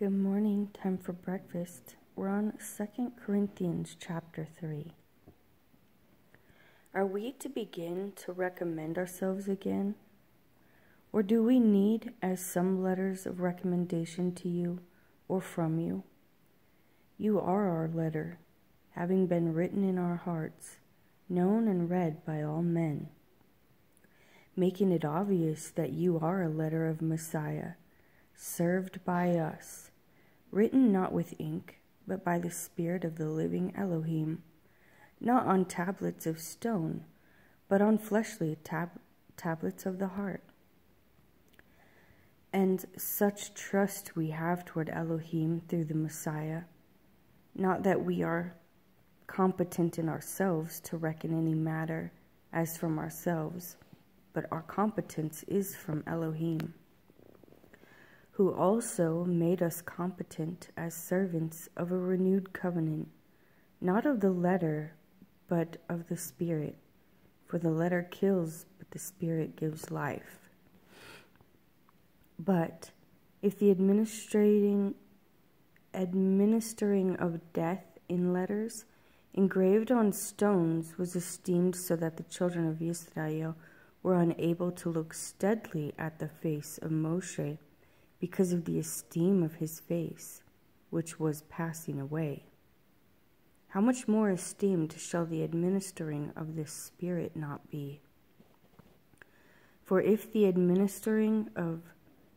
Good morning, time for breakfast. We're on 2 Corinthians chapter 3. Are we to begin to recommend ourselves again? Or do we need as some letters of recommendation to you or from you? You are our letter, having been written in our hearts, known and read by all men, making it obvious that you are a letter of Messiah, served by us, written not with ink, but by the Spirit of the living Elohim, not on tablets of stone, but on fleshly tablets of the heart. And such trust we have toward Elohim through the Messiah, not that we are competent in ourselves to reckon any matter as from ourselves, but our competence is from Elohim, who also made us competent as servants of a renewed covenant, not of the letter, but of the Spirit. For the letter kills, but the Spirit gives life. But if the administering of death in letters, engraved on stones, was esteemed so that the children of Israel were unable to look steadily at the face of Moshe, because of the esteem of his face, which was passing away, how much more esteemed shall the administering of this Spirit not be? For if the administering of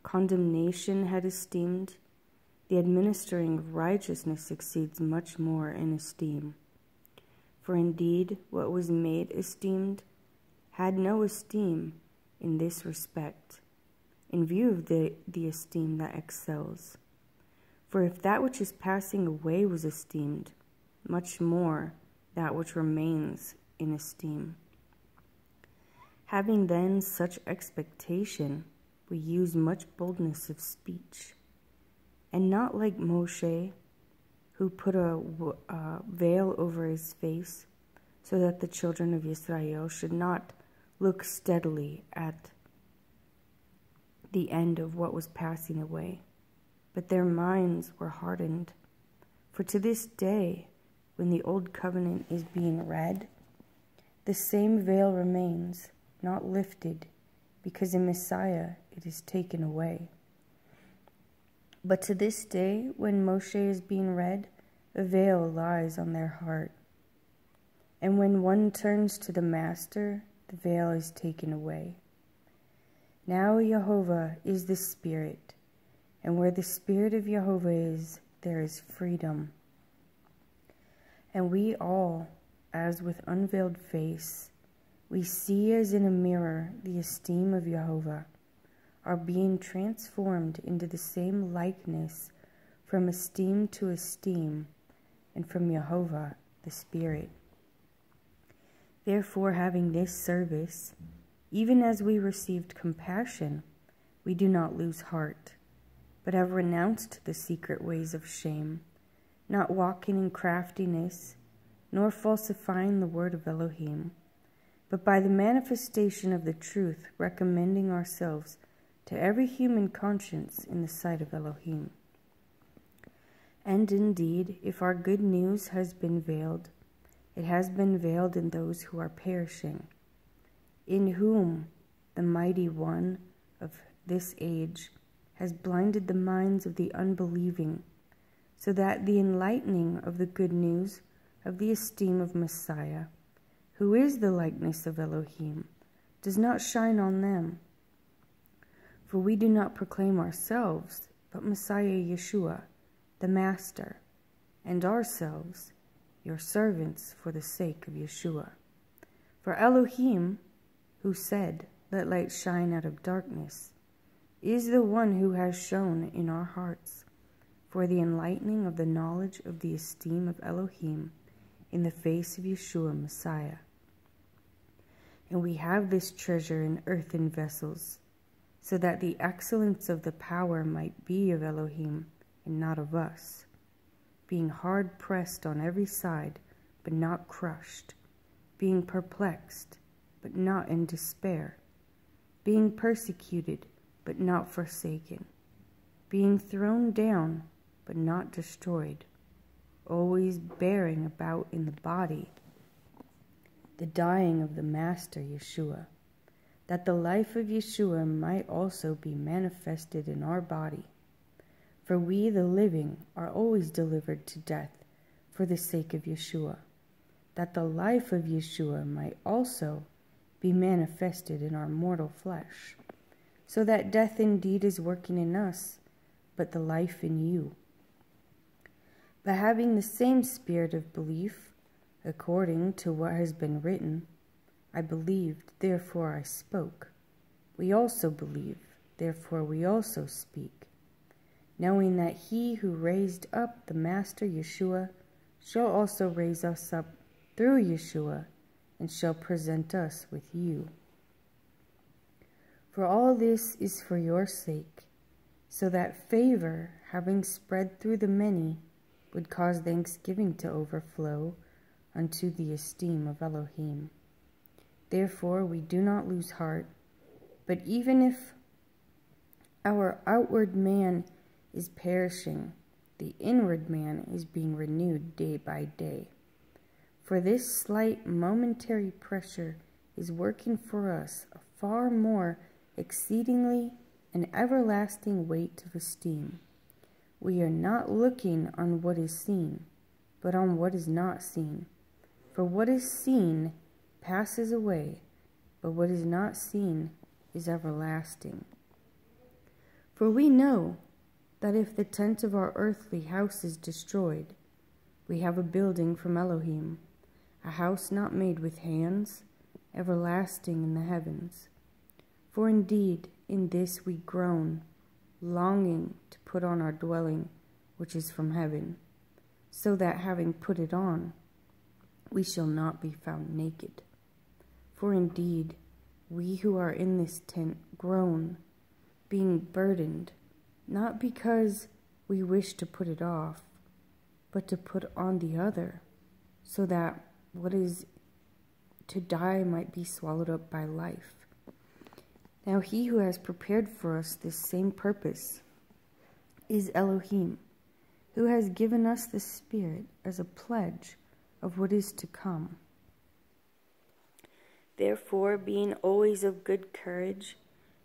condemnation had esteemed, the administering of righteousness exceeds much more in esteem. For indeed, what was made esteemed had no esteem in this respect, in view of the esteem that excels. For if that which is passing away was esteemed, much more that which remains in esteem. Having then such expectation, we use much boldness of speech, and not like Moshe, who put a veil over his face, so that the children of Israel should not look steadily at the end of what was passing away, but their minds were hardened. For to this day, when the old covenant is being read, the same veil remains, not lifted, because in Messiah it is taken away. But to this day, when Moshe is being read, a veil lies on their heart. And when one turns to the Master, the veil is taken away. Now Jehovah is the Spirit, and where the Spirit of Jehovah is, there is freedom. And we all, as with unveiled face, we see as in a mirror the esteem of Jehovah, are being transformed into the same likeness from esteem to esteem, and from Jehovah the Spirit. Therefore, having this service, even as we received compassion, we do not lose heart, but have renounced the secret ways of shame, not walking in craftiness, nor falsifying the word of Elohim, but by the manifestation of the truth, recommending ourselves to every human conscience in the sight of Elohim. And indeed, if our good news has been veiled, it has been veiled in those who are perishing, in whom the mighty one of this age has blinded the minds of the unbelieving, so that the enlightening of the good news of the esteem of Messiah, who is the likeness of Elohim, does not shine on them. For we do not proclaim ourselves, but Messiah Yeshua, the Master, and ourselves, your servants for the sake of Yeshua. For Elohim, who said, "Let light shine out of darkness," is the one who has shone in our hearts for the enlightening of the knowledge of the esteem of Elohim in the face of Yeshua Messiah. And we have this treasure in earthen vessels, so that the excellence of the power might be of Elohim and not of us, being hard pressed on every side, but not crushed, being perplexed, but not in despair, being persecuted, but not forsaken, being thrown down, but not destroyed, always bearing about in the body the dying of the Master Yeshua, that the life of Yeshua might also be manifested in our body. For we, the living, are always delivered to death for the sake of Yeshua, that the life of Yeshua might also be manifested in our mortal flesh, so that death indeed is working in us, but the life in you. But having the same spirit of belief, according to what has been written, I believed, therefore I spoke. We also believe, therefore we also speak, knowing that he who raised up the Master Yeshua shall also raise us up through Yeshua, and shall present us with you. For all this is for your sake, so that favor, having spread through the many, would cause thanksgiving to overflow unto the esteem of Elohim. Therefore we do not lose heart, but even if our outward man is perishing, the inward man is being renewed day by day. For this slight momentary pressure is working for us a far more exceedingly and everlasting weight of esteem. We are not looking on what is seen, but on what is not seen. For what is seen passes away, but what is not seen is everlasting. For we know that if the tent of our earthly house is destroyed, we have a building from Elohim, a house not made with hands, everlasting in the heavens. For indeed in this we groan, longing to put on our dwelling, which is from heaven, so that having put it on, we shall not be found naked. For indeed we who are in this tent groan, being burdened, not because we wish to put it off, but to put on the other, so that what is to die might be swallowed up by life. Now he who has prepared for us this same purpose is Elohim, who has given us the Spirit as a pledge of what is to come. Therefore, being always of good courage,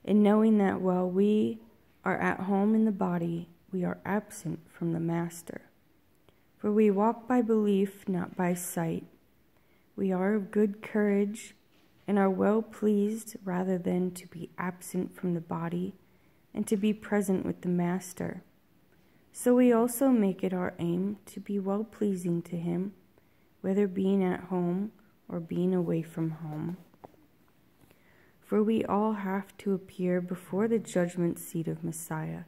and knowing that while we are at home in the body, we are absent from the Master. For we walk by belief, not by sight. We are of good courage, and are well pleased rather than to be absent from the body, and to be present with the Master. So we also make it our aim to be well pleasing to him, whether being at home or being away from home. For we all have to appear before the judgment seat of Messiah,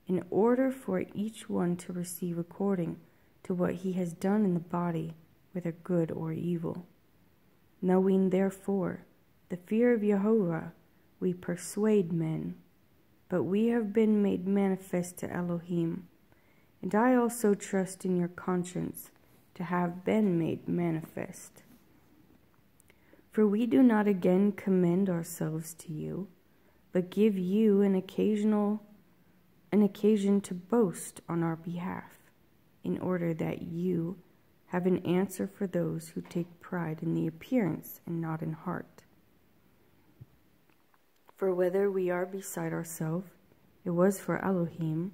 in order for each one to receive according to what he has done in the body, whether good or evil. Knowing therefore the fear of Jehovah, we persuade men, but we have been made manifest to Elohim, and I also trust in your conscience to have been made manifest. For we do not again commend ourselves to you, but give you an occasion to boast on our behalf, in order that you have an answer for those who take pride in the appearance and not in heart. For whether we are beside ourselves, it was for Elohim,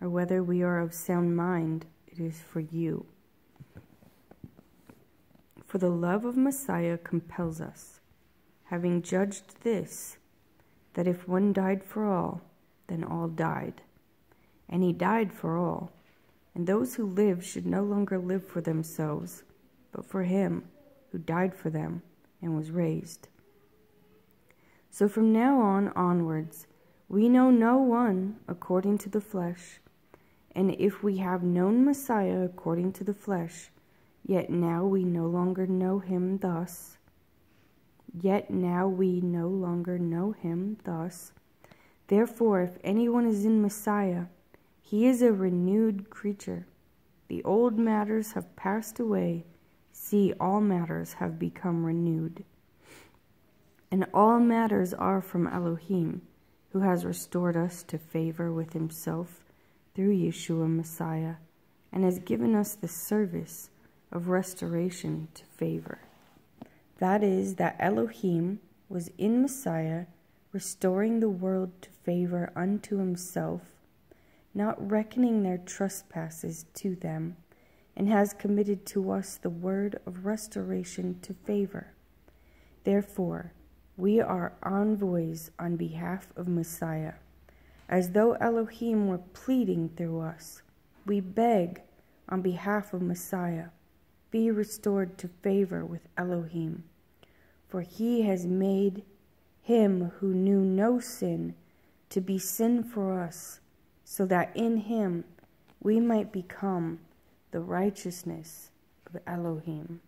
or whether we are of sound mind, it is for you. For the love of Messiah compels us, having judged this, that if one died for all, then all died. And he died for all, and those who live should no longer live for themselves, but for him who died for them and was raised. So from now on onwards, we know no one according to the flesh, and if we have known Messiah according to the flesh, yet now we no longer know him thus. Therefore, if anyone is in Messiah, he is a renewed creature. The old matters have passed away. See, all matters have become renewed. And all matters are from Elohim, who has restored us to favor with himself through Yeshua Messiah, and has given us the service of restoration to favor. That is, that Elohim was in Messiah, restoring the world to favor unto himself, not reckoning their trespasses to them, and has committed to us the word of restoration to favor. Therefore, we are envoys on behalf of Messiah, as though Elohim were pleading through us. We beg on behalf of Messiah, be restored to favor with Elohim, for he has made him who knew no sin to be sin for us, so that in him we might become the righteousness of Elohim.